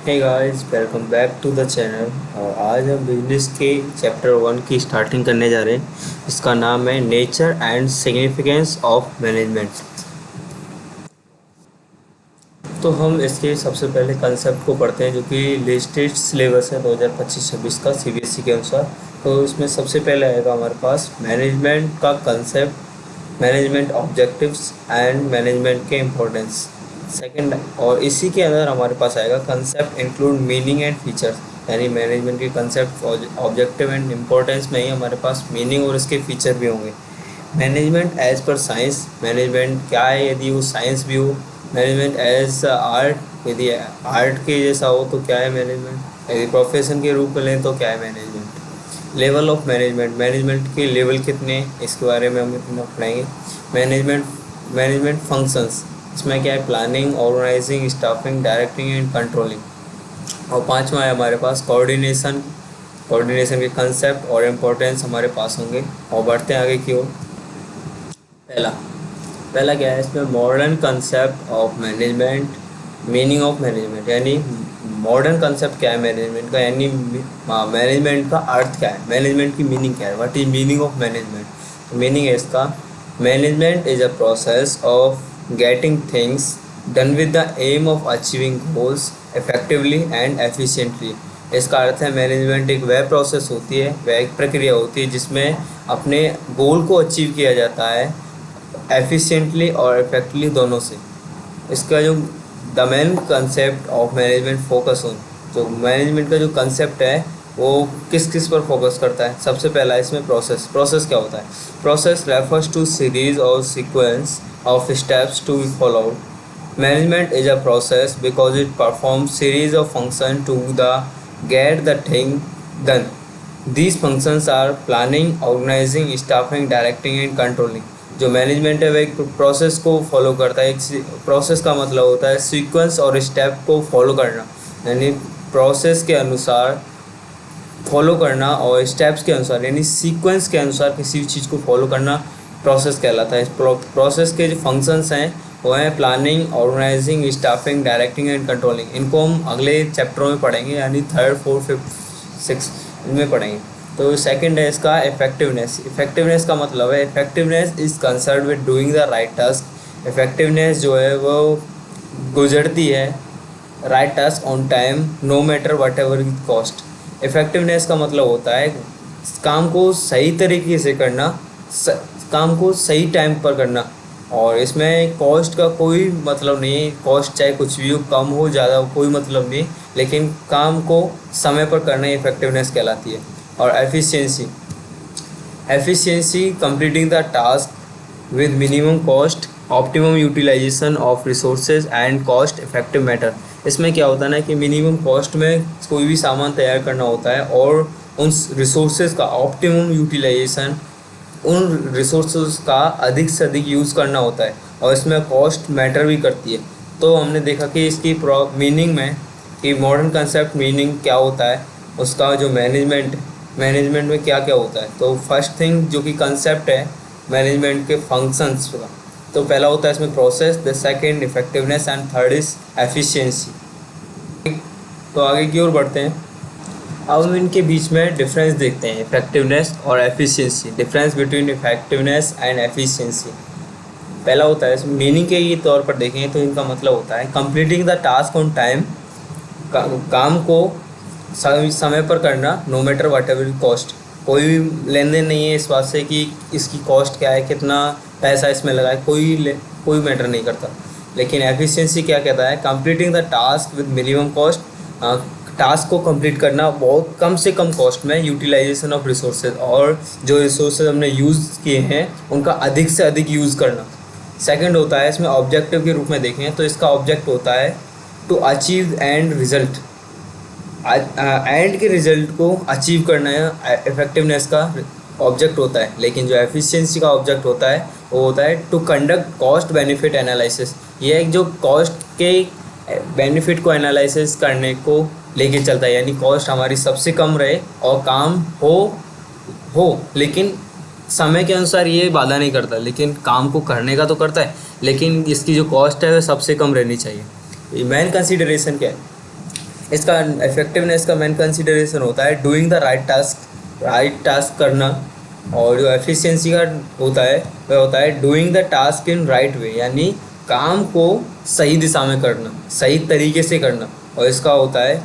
Hey guys, welcome back to the channel. और आज हम बिजनेस के चैप्टर 1 की स्टार्टिंग करने जा रहे हैं। इसका नाम है nature and significance of management. तो हम इसके सबसे पहले कंसेप्ट को पढ़ते हैं, जो कि लिस्टेड सिलेबस है 2025-26 का सीबीएसई के अनुसार। तो इसमें सबसे पहले आएगा हमारे पास मैनेजमेंट का concept, management objectives and management के इम्पोर्टेंस सेकंड। और इसी के अंदर हमारे पास आएगा concept include meaning and features, यानी मैनेजमेंट के कंसेप्ट, ऑब्जेक्टिव एंड इम्पोर्टेंस में ही हमारे पास मीनिंग और इसके फीचर भी होंगे। मैनेजमेंट एज पर साइंस, मैनेजमेंट क्या है यदि वो साइंस भी हो। मैनेजमेंट एज आर्ट, यदि आर्ट के जैसा हो तो क्या है मैनेजमेंट। यदि प्रोफेशन के रूप में लें तो क्या है management. Level of management, management के लेवल कितने, इसके बारे में हम इतना पढ़ेंगे। मैनेजमेंट फंक्शंस, इसमें क्या है, planning, organising, staffing, directing and controlling. और पांचवा है हमारे पास कोऑर्डिनेशन, कोऑर्डिनेशन के कंसेप्ट और इम्पोर्टेंस हमारे पास होंगे। और बढ़ते हैं आगे की ओर। पहला पहला क्या है इसमें, modern concept of management, meaning of management, यानी मॉडर्न कंसेप्ट क्या है मैनेजमेंट का, यानी मैनेजमेंट का अर्थ क्या है, मैनेजमेंट की मीनिंग क्या है, what is meaning of management. तो मीनिंग है इसका, management is a process of getting things done with the aim of achieving goals effectively and efficiently. इसका अर्थ है मैनेजमेंट एक वह प्रोसेस होती है, वह एक प्रक्रिया होती है जिसमें अपने गोल को अचीव किया जाता है एफिशिएंटली और इफेक्टली दोनों से। इसका जो the main concept of management focus on, जो मैनेजमेंट का जो कंसेप्ट है वो किस किस पर फोकस करता है। सबसे पहला इसमें प्रोसेस क्या होता है। प्रोसेस रेफर्स टू सीरीज और sequence of steps to be followed. Management is a process because it perform series of function to the get the thing done. These functions are planning, organizing, staffing, directing and controlling. जो management है वह एक process को follow करता है। एक process का मतलब होता है सीक्वेंस और स्टेप को फॉलो करना, यानी प्रोसेस के अनुसार फॉलो करना और स्टेप्स के अनुसार यानी सीक्वेंस के अनुसार किसी भी चीज़ को फॉलो करना प्रोसेस कहलाता है। इस प्रोसेस के जो फंक्शंस हैं वो हैं planning, organising, staffing, directing and controlling. इनको हम अगले चैप्टरों में पढ़ेंगे, यानी 3rd, 4th, 5th, 6th इनमें पढ़ेंगे। तो सेकंड है इसका इफेक्टिवनेस। इफेक्टिवनेस का मतलब है effectiveness is concern with doing the right task. Effectiveness जो है वो गुजरती है right task on time, no matter whatever it cost. Effectiveness का मतलब होता है काम को सही तरीके से करना, काम को सही टाइम पर करना। और इसमें कॉस्ट का कोई मतलब नहीं, कॉस्ट चाहे कुछ भी हो, कम हो ज़्यादा हो, कोई मतलब नहीं, लेकिन काम को समय पर करना इफेक्टिवनेस कहलाती है। और efficiency completing the task with minimum cost, optimum utilisation of resources and cost effective matter. इसमें क्या होता है ना कि मिनिमम कॉस्ट में कोई भी सामान तैयार करना होता है और उन रिसोर्सेज का ऑप्टिमम यूटिलाइजेशन, उन रिसोर्सेज का अधिक से अधिक यूज़ करना होता है। और इसमें कॉस्ट मैटर भी करती है। तो हमने देखा कि इसकी मीनिंग में कि मॉडर्न कंसेप्ट मीनिंग क्या होता है, उसका जो मैनेजमेंट में क्या क्या होता है। तो फर्स्ट थिंग जो कि कंसेप्ट है मैनेजमेंट के फंक्शंस का, तो पहला होता है इसमें process, the second effectiveness and third is efficiency. तो आगे की ओर बढ़ते हैं। अब हम इनके बीच में डिफरेंस देखते हैं, इफेक्टिवनेस और efficiency. Difference between effectiveness and efficiency. पहला होता है मीनिंग के ही तौर पर देखें तो इनका मतलब होता है completing the task on time, काम को समय पर करना, no matter whatever cost. कोई भी लेन देन नहीं है इस बात से कि इसकी कॉस्ट क्या है, कितना पैसा इसमें लगा है, कोई मैटर नहीं करता। लेकिन एफिशिएंसी क्या कहता है, completing the task with minimum cost, task को कंप्लीट करना बहुत कम से कम कॉस्ट में, यूटिलाइजेशन ऑफ रिसोर्सेज, और जो रिसोर्सेज हमने यूज़ किए हैं उनका अधिक से अधिक यूज़ करना। सेकंड होता है इसमें ऑब्जेक्टिव के रूप में देखें तो इसका ऑब्जेक्ट होता है to achieve end result, end के रिजल्ट को अचीव करना है इफेक्टिवनेस का ऑब्जेक्ट होता है। लेकिन जो एफिशिएंसी का ऑब्जेक्ट होता है वो होता है to conduct cost benefit analysis. ये एक जो कॉस्ट के बेनिफिट को एनालिसिस करने को लेके चलता है, यानी कॉस्ट हमारी सबसे कम रहे और काम हो लेकिन समय के अनुसार ये बाधा नहीं करता, लेकिन काम को करने का तो करता है, लेकिन इसकी जो कॉस्ट है वह सबसे कम रहनी चाहिए। मेन कंसिडरेशन क्या है, इसका इफेक्टिवनेस का मेन कंसिडरेशन होता है डूइंग द राइट टास्क करना। और जो एफिशिएंसी का होता है वह होता है doing the task in right way, यानी काम को सही दिशा में करना, सही तरीके से करना। और इसका होता है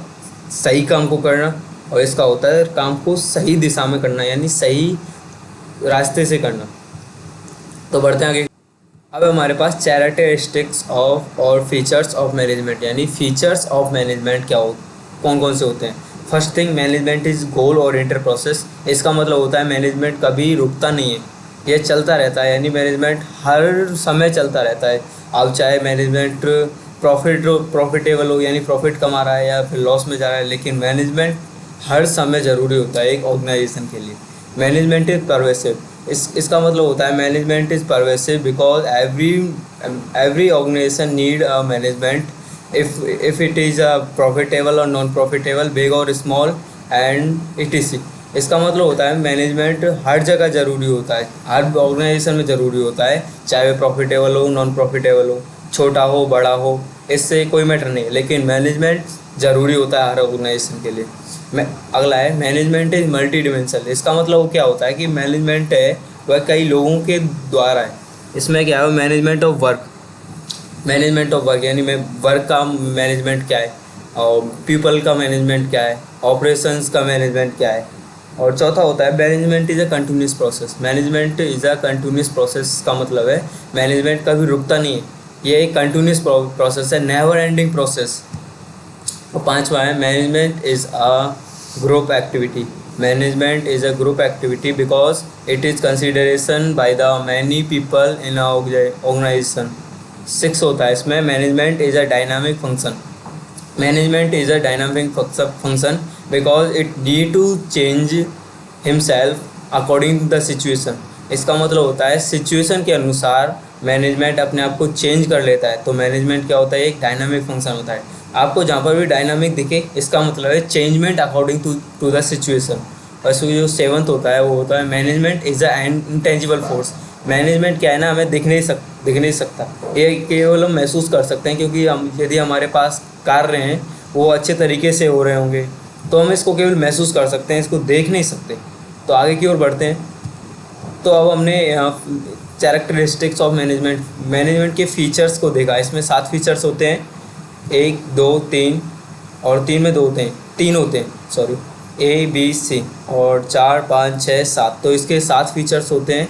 सही काम को करना, और इसका होता है काम को सही दिशा में करना, यानी सही रास्ते से करना। तो बढ़ते हैं आगे। अब हमारे पास कैरेक्टरिस्टिक्स ऑफ और फीचर्स ऑफ मैनेजमेंट, यानी फीचर्स ऑफ मैनेजमेंट क्या हो, कौन कौन से होते हैं। First thing, management is goal oriented process. इसका मतलब होता है मैनेजमेंट कभी रुकता नहीं है, ये चलता रहता है, यानी मैनेजमेंट हर समय चलता रहता है। अब चाहे मैनेजमेंट प्रॉफिटेबल हो, यानी प्रॉफिट कमा रहा है या फिर लॉस में जा रहा है, लेकिन मैनेजमेंट हर समय ज़रूरी होता है एक ऑर्गेनाइजेशन के लिए। मैनेजमेंट इज़ परवेसिव, इसका मतलब होता है management is pervasive because every organisation need a management if it is profitable और नॉन प्रॉफिटेबल, बिग और स्मॉल एंड etc। इसका मतलब होता है मैनेजमेंट हर जगह ज़रूरी होता है, हर ऑर्गेनाइजेशन में ज़रूरी होता है, चाहे वह प्रॉफिटेबल हो नॉन प्रॉफिटेबल हो, छोटा हो बड़ा हो, इससे कोई मैटर नहीं, लेकिन मैनेजमेंट ज़रूरी होता है हर ऑर्गेनाइजेशन के लिए। अगला है मैनेजमेंट इज मल्टी डिमेंशनल। इसका मतलब क्या होता है कि मैनेजमेंट है वह कई लोगों के द्वारा है। इसमें क्या है, मैनेजमेंट ऑफ वर्क, यानी मैं वर्क का मैनेजमेंट क्या है, और पीपल का मैनेजमेंट क्या है, ऑपरेशंस का मैनेजमेंट क्या है। और चौथा होता है management is a continuous process. Management is a continuous process का मतलब है मैनेजमेंट कभी रुकता नहीं है, ये एक कंटिन्यूस प्रोसेस है, नेवर एंडिंग प्रोसेस। और पांचवा है management is a group activity. Management is a group activity because it is consideration by the many people in a organisation. 6 होता है इसमें management is a dynamic function. Management is a dynamic function because it need to change himself according the situation. इसका मतलब होता है situation के अनुसार management अपने आप को चेंज कर लेता है। तो मैनेजमेंट क्या होता है, एक डायनामिक फंक्शन होता है। आपको जहाँ पर भी डायनामिक दिखे इसका मतलब है changement according to the situation. और इसमें जो 7th होता है वो होता है management is a intangible force. Management क्या है ना, हमें दिख नहीं सकता, ये केवल हम महसूस कर सकते हैं, क्योंकि हम यदि हमारे पास कार्य हैं वो अच्छे तरीके से हो रहे होंगे तो हम इसको केवल महसूस कर सकते हैं, इसको देख नहीं सकते। तो आगे की ओर बढ़ते हैं। तो अब हमने कैरेक्टरिस्टिक्स ऑफ मैनेजमेंट के फीचर्स को देखा। इसमें 7 फीचर्स होते हैं, 1 2 3, और 3 में 2 होते हैं, 3 होते हैं सॉरी, ABC, और 4 5 6 7, तो इसके 7 फीचर्स होते हैं।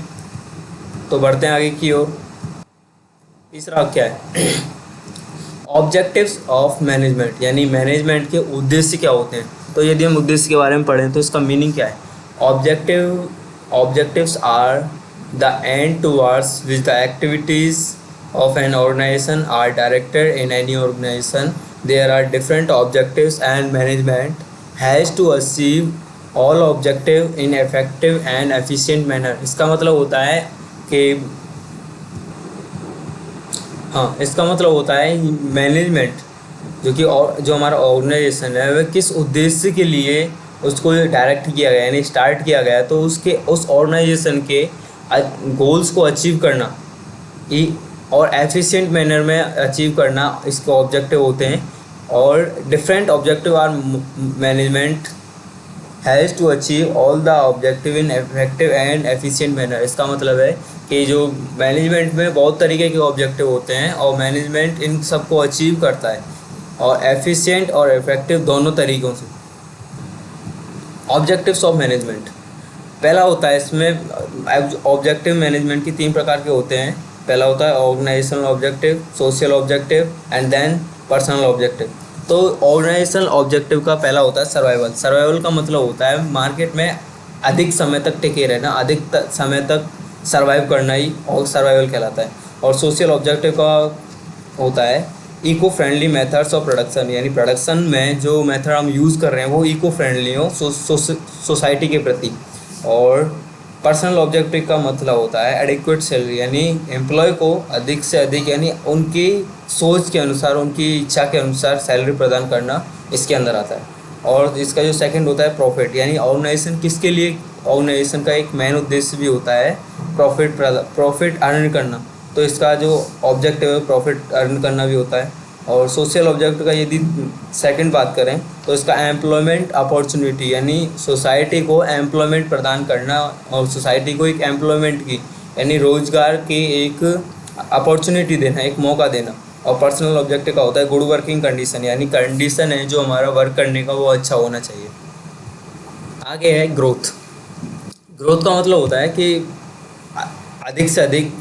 तो बढ़ते हैं आगे की ओर। तीसरा क्या है, ऑब्जेक्टिव्स ऑफ मैनेजमेंट, यानी मैनेजमेंट के उद्देश्य क्या होते हैं। तो यदि हम उद्देश्य के बारे में पढ़ें तो इसका मीनिंग क्या है। Objectives are the end towards which the activities of an organization are directed in any organization. There are different objectives and management has to achieve all objective in effective and efficient manner। इसका मतलब होता है कि इसका मतलब होता है management जो हमारा ऑर्गेनाइजेशन है वह किस उद्देश्य के लिए उसको डायरेक्ट किया गया, यानी स्टार्ट किया गया, तो उस ऑर्गेनाइजेशन के गोल्स को अचीव करना और एफिशिएंट मैनर में अचीव करना इसके ऑब्जेक्टिव होते हैं। और different objective are management has to achieve all the objective in effective and efficient manner. इसका मतलब है कि जो मैनेजमेंट में बहुत तरीके के ऑब्जेक्टिव होते हैं और मैनेजमेंट इन सबको अचीव करता है, और एफिशिएंट और इफेक्टिव दोनों तरीक़ों से। ऑब्जेक्टिव्स ऑफ मैनेजमेंट, पहला होता है इसमें ऑब्जेक्टिव मैनेजमेंट की 3 प्रकार के होते हैं। पहला होता है organisational objective, social objective and then personal objective. तो ऑर्गेनाइजेशनल ऑब्जेक्टिव का पहला होता है सर्वाइवल का मतलब होता है मार्केट में अधिक समय तक टिके रहना, अधिक समय तक सर्वाइव करना ही और सर्वाइवल कहलाता है। और सोशल ऑब्जेक्टिव का होता है eco friendly methods of production, यानी प्रोडक्शन में जो मेथड हम यूज़ कर रहे हैं वो इको फ्रेंडली हो सोसाइटी के प्रति। और पर्सनल ऑब्जेक्टिव का मतलब होता है एडिक्वेट सैलरी, यानी एम्प्लॉय को अधिक से अधिक, यानी उनकी सोच के अनुसार, उनकी इच्छा के अनुसार सैलरी प्रदान करना इसके अंदर आता है। और इसका जो सेकंड होता है प्रॉफिट, यानी ऑर्गेनाइजेशन किसके लिए, ऑर्गेनाइजेशन का एक मेन उद्देश्य भी होता है प्रॉफिट अर्न करना। तो इसका जो ऑब्जेक्टिव है प्रॉफिट अर्न करना भी होता है। और सोशल ऑब्जेक्टिव का यदि सेकंड बात करें तो इसका एम्प्लॉयमेंट अपॉर्चुनिटी, यानी सोसाइटी को एम्प्लॉयमेंट प्रदान करना और सोसाइटी को एक एम्प्लॉयमेंट की यानी रोजगार की एक अपॉर्चुनिटी देना, एक मौका देना। और पर्सनल ऑब्जेक्टिव का होता है गुड वर्किंग कंडीशन, यानी कंडीशन है जो हमारा वर्क करने का वो अच्छा होना चाहिए। आगे है ग्रोथ। ग्रोथ का मतलब होता है कि अधिक से अधिक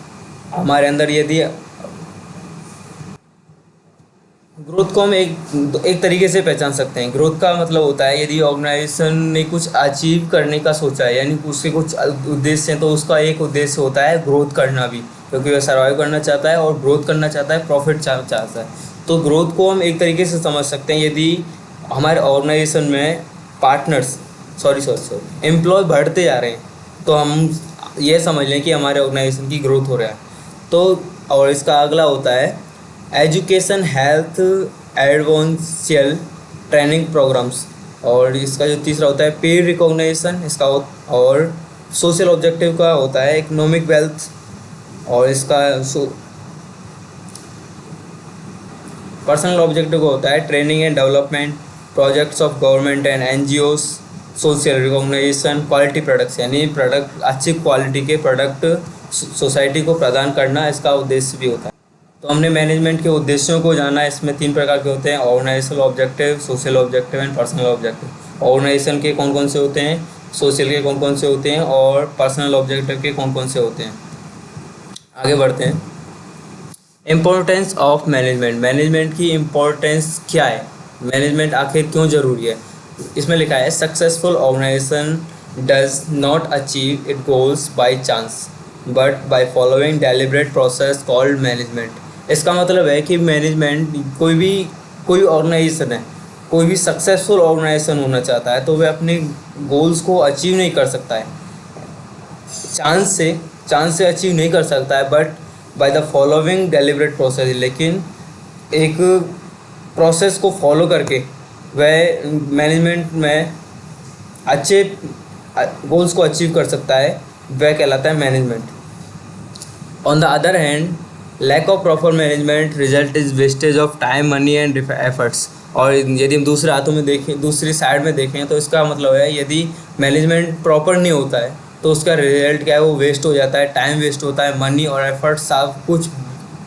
हमारे अंदर यदि ग्रोथ को हम एक तरीके से पहचान सकते हैं। ग्रोथ का मतलब होता है यदि ऑर्गेनाइजेशन ने कुछ अचीव करने का सोचा है, यानी उसके कुछ उद्देश्य हैं, तो उसका एक उद्देश्य होता है ग्रोथ करना भी, क्योंकि वह सर्वाइव करना चाहता है और ग्रोथ करना चाहता है, प्रॉफिट चाहता है। तो ग्रोथ को हम एक तरीके से समझ सकते हैं यदि हमारे ऑर्गेनाइजेशन में पार्टनर्स सॉरी एम्प्लॉय बढ़ते जा रहे हैं तो हम ये समझ लें कि हमारे ऑर्गेनाइजेशन की ग्रोथ हो रहा है। तो और इसका अगला होता है एजुकेशन, हेल्थ, एडवांशियल ट्रेनिंग प्रोग्राम्स। और इसका जो तीसरा होता है पीयर रिकॉग्निशन इसका और सोशल ऑब्जेक्टिव का होता है इकोनॉमिक वेल्थ। और इसका पर्सनल ऑब्जेक्टिव का होता है training and development, projects of government and NGOs, social recognition, quality products, यानी प्रोडक्ट अच्छी क्वालिटी के प्रोडक्ट सोसाइटी को प्रदान करना इसका उद्देश्य भी होता है। तो हमने मैनेजमेंट के उद्देश्यों को जाना। इसमें 3 प्रकार के होते हैं, organisational objective, social objective and personal objective. Organisation के कौन कौन से होते हैं, सोशल के कौन कौन से होते हैं और पर्सनल ऑब्जेक्टिव के कौन कौन से होते हैं। आगे बढ़ते हैं। Importance of management. मैनेजमेंट की इम्पोर्टेंस क्या है, मैनेजमेंट आखिर क्यों ज़रूरी है। इसमें लिखा है successful organisation does not achieve it goals by chance but by following deliberate process called management. इसका मतलब है कि मैनेजमेंट कोई ऑर्गेनाइजेशन है, कोई भी सक्सेसफुल ऑर्गेनाइजेशन होना चाहता है तो वह अपने गोल्स को अचीव नहीं कर सकता है चांस से अचीव नहीं कर सकता है, but by the following deliberate process, लेकिन एक प्रोसेस को फॉलो करके वह मैनेजमेंट में अच्छे गोल्स को अचीव कर सकता है, वह कहलाता है management. On the other hand lack of proper management result is wastage of time, money and efforts. और यदि हम दूसरे हाथों में देखें, दूसरी साइड में देखें तो इसका मतलब है यदि मैनेजमेंट प्रॉपर नहीं होता है तो उसका रिजल्ट क्या है, वो वेस्ट हो जाता है, टाइम वेस्ट होता है, मनी और एफर्ट्स सब कुछ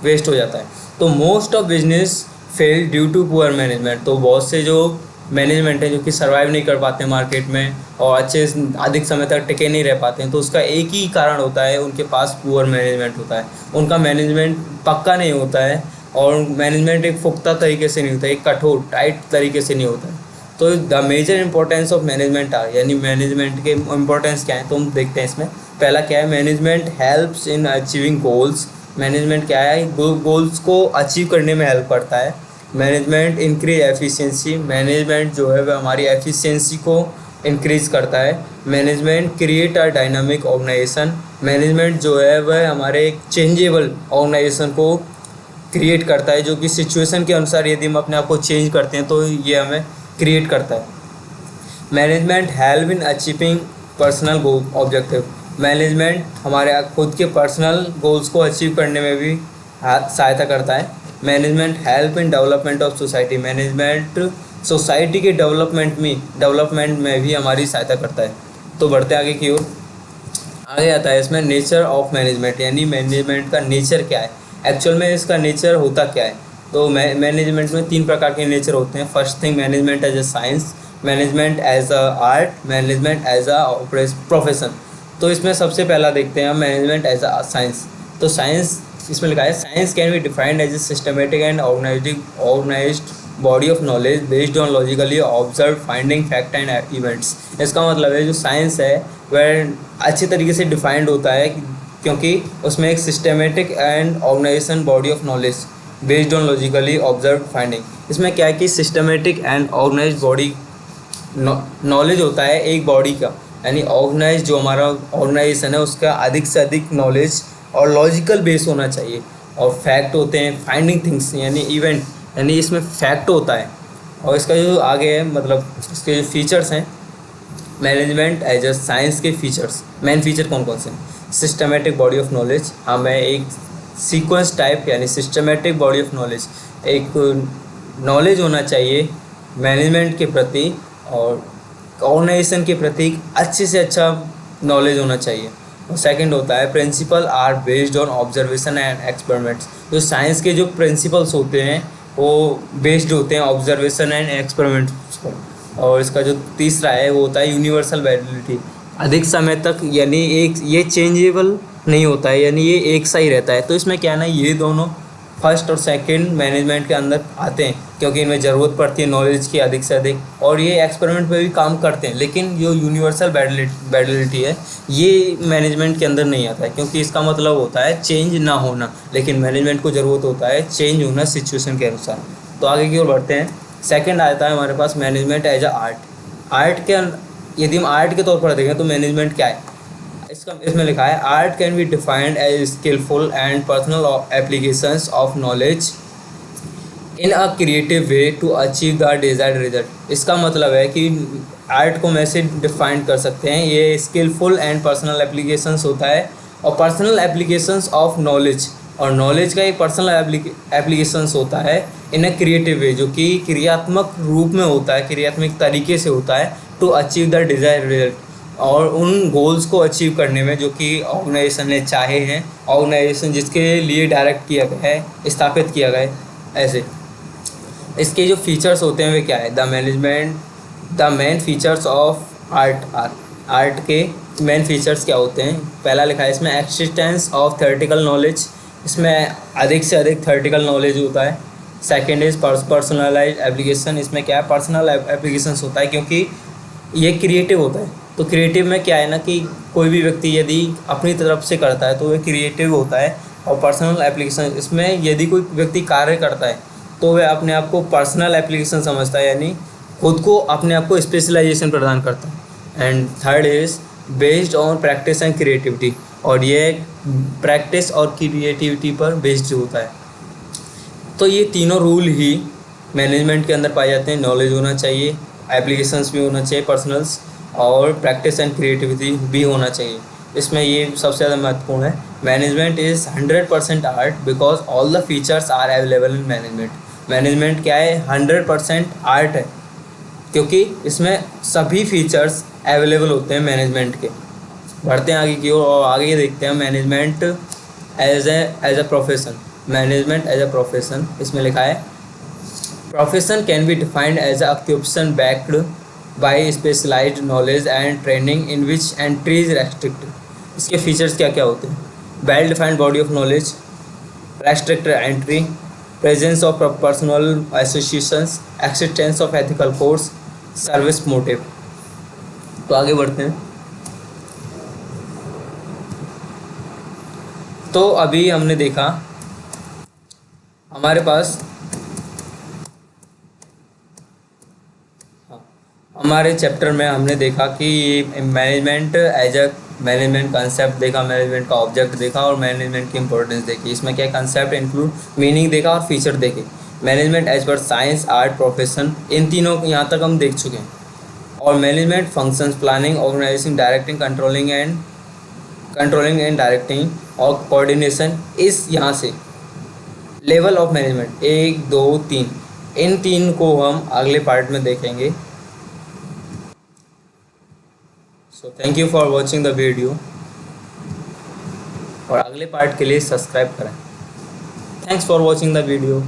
वेस्ट हो जाता है। तो most of business fail due to poor management. तो बहुत से जो मैनेजमेंट है जो कि सर्वाइव नहीं कर पाते मार्केट में और अच्छे अधिक समय तक टिके नहीं रह पाते हैं, तो उसका एक ही कारण होता है, उनके पास पुअर मैनेजमेंट होता है, उनका मैनेजमेंट पक्का नहीं होता है और मैनेजमेंट एक पुख्ता तरीके से नहीं होता है, एक कठोर टाइट तरीके से नहीं होता है। तो the major importance of management are, यानी मैनेजमेंट के इंपॉर्टेंस क्या है तो हम देखते हैं इसमें। पहला क्या है, management helps in achieving goals. Management क्या है, गोल्स को अचीव करने में हेल्प करता है। मैनेजमेंट इंक्रीज एफिशिएंसी, मैनेजमेंट जो है वह हमारी एफिशिएंसी को इंक्रीज करता है। Management create a dynamic organisation, management जो है वह हमारे एक चेंजेबल ऑर्गेनाइजेशन को क्रिएट करता है, जो कि सिचुएशन के अनुसार यदि हम अपने आप को चेंज करते हैं तो ये हमें क्रिएट करता है। Management help in achieving personal goal objective, management हमारे खुद के पर्सनल गोल्स को अचीव करने में भी सहायता करता है। Management help in development of society, management society के डेवलपमेंट में भी हमारी सहायता करता है। तो बढ़ते आगे की ओर। आगे आता है इसमें नेचर ऑफ मैनेजमेंट, यानी मैनेजमेंट का नेचर क्या है, एक्चुअल में इसका नेचर होता क्या है। तो मैनेजमेंट में 3 प्रकार के नेचर होते हैं। First thing management as a science, management as a art, management as a profession. तो इसमें सबसे पहला देखते हैं मैनेजमेंट एज अ साइंस। तो साइंस इसमें लिखा है science can be defined as a systematic and organised body of knowledge based on logically observe finding fact and events. इसका मतलब है जो साइंस है वह अच्छी तरीके से डिफाइंड होता है क्योंकि उसमें एक systematic and organisation body of knowledge based on logically observe finding. इसमें क्या है कि systematic and organised body knowledge होता है एक बॉडी का, यानी ऑर्गेनाइज जो हमारा ऑर्गेनाइजेशन है उसका अधिक से अधिक नॉलेज और लॉजिकल बेस होना चाहिए। और फैक्ट होते हैं फाइंडिंग थिंग्स, यानी इवेंट, यानी इसमें फैक्ट होता है। और इसका जो आगे है मतलब इसके जो फीचर्स हैं मैनेजमेंट एज अ साइंस के फीचर्स, मेन फीचर कौन कौन से हैं। सिस्टमेटिक बॉडी ऑफ नॉलेज, हमें एक सीक्वेंस टाइप यानी सिस्टमेटिक बॉडी ऑफ नॉलेज एक नॉलेज होना चाहिए मैनेजमेंट के प्रति और ऑर्गेनाइजेशन के प्रति अच्छे से अच्छा नॉलेज होना चाहिए। और सेकंड होता है principle are based on observation and experiments. जो साइंस के जो प्रिंसिपल्स होते हैं वो बेस्ड होते हैं ऑब्जर्वेशन एंड एक्सपेरिमेंट्स पर। और इसका जो तीसरा है वो होता है यूनिवर्सल वैलिडिटी। अधिक समय तक यानी एक ये चेंजेबल नहीं होता है, यानी ये एक सा ही रहता है। तो इसमें क्या है ना, ये दोनों फर्स्ट और सेकंड मैनेजमेंट के अंदर आते हैं क्योंकि इनमें ज़रूरत पड़ती है नॉलेज की अधिक से अधिक, और ये एक्सपेरिमेंट पे भी काम करते हैं। लेकिन जो यूनिवर्सल वैलिडिटी है ये मैनेजमेंट के अंदर नहीं आता है क्योंकि इसका मतलब होता है चेंज ना होना, लेकिन मैनेजमेंट को ज़रूरत होता है चेंज होना सिचुएशन के अनुसार। तो आगे की ओर बढ़ते हैं। सेकेंड आता है हमारे पास management as a art. Art के यदि हम आर्ट के तौर पर देखें तो मैनेजमेंट क्या है, इसमें लिखा है art can be defined as skilful and personal applications of knowledge in a creative way to achieve the desired result. इसका मतलब है कि आर्ट को हम ऐसे डिफाइन कर सकते हैं, ये स्किलफुल एंड पर्सनल एप्लीकेशंस होता है और पर्सनल एप्लीकेशंस ऑफ नॉलेज, और नॉलेज का एक पर्सनल एप्लीकेशंस होता है इन अ क्रिएटिव वे, जो कि क्रियात्मक रूप में होता है, क्रियात्मक तरीके से होता है to achieve the desired result, और उन गोल्स को अचीव करने में जो कि ऑर्गेनाइजेशन ने चाहे हैं, ऑर्गेनाइजेशन जिसके लिए डायरेक्ट किया गया है, स्थापित किया गया है। ऐसे इसके जो फीचर्स होते हैं वे क्या है, the main features of art के मेन फीचर्स क्या होते हैं। पहला लिखा है इसमें एक्सिस्टेंस ऑफ थ्योरेटिकल नॉलेज, इसमें अधिक से अधिक थ्योरेटिकल नॉलेज होता है। सेकेंड इज पर्सनलाइज एप्लीकेशन, इसमें क्या है पर्सनल एप्लीकेशंस होता है क्योंकि ये क्रिएटिव होता है। तो क्रिएटिव में क्या है ना कि कोई भी व्यक्ति यदि अपनी तरफ से करता है तो वह क्रिएटिव होता है। और पर्सनल एप्लीकेशन, इसमें यदि कोई व्यक्ति कार्य करता है तो वह अपने आप को पर्सनल एप्लीकेशन समझता है, यानी खुद को अपने आप को स्पेशलाइजेशन प्रदान करता है। And third is based on practice and creativity, और ये प्रैक्टिस और क्रिएटिविटी पर बेस्ड होता है। तो ये तीनों रूल ही मैनेजमेंट के अंदर पाए जाते हैं। नॉलेज होना चाहिए, एप्लीकेशंस भी होना चाहिए पर्सनल्स, और प्रैक्टिस एंड क्रिएटिविटी भी होना चाहिए। इसमें ये सबसे ज़्यादा महत्वपूर्ण है। Management is 100% art because all the features are available in management. Management क्या है, 100% आर्ट है क्योंकि इसमें सभी फीचर्स अवेलेबल होते हैं मैनेजमेंट के। बढ़ते हैं आगे की ओर और आगे ये देखते हैं management as a profession. Management as a profession, इसमें लिखा है profession can be defined as a occupation backed by specialised knowledge and training in which entry is restricted. इसके फीचर्स क्या क्या होते हैं, well defined body of knowledge, restricted entry, presence of personal associations, existence of ethical course, service motive. तो आगे बढ़ते हैं। तो अभी हमने देखा हमारे पास हमारे चैप्टर में हमने देखा कि management as a management concept देखा, मैनेजमेंट का ऑब्जेक्ट देखा और मैनेजमेंट की इंपॉर्टेंस देखी। इसमें क्या कंसेप्ट इंक्लूड, मीनिंग देखा और फीचर देखे। मैनेजमेंट एज पर साइंस, आर्ट, प्रोफेशन, इन तीनों को यहाँ तक हम देख चुके हैं। और management functions planning, organising, directing, controlling and directing और कोऑर्डिनेशन। इस यहाँ से लेवल ऑफ मैनेजमेंट 1, 2, 3, इन तीन को हम अगले पार्ट में देखेंगे। So thank you for watching the video, और अगले पार्ट के लिए सब्सक्राइब करें। Thanks for watching the video.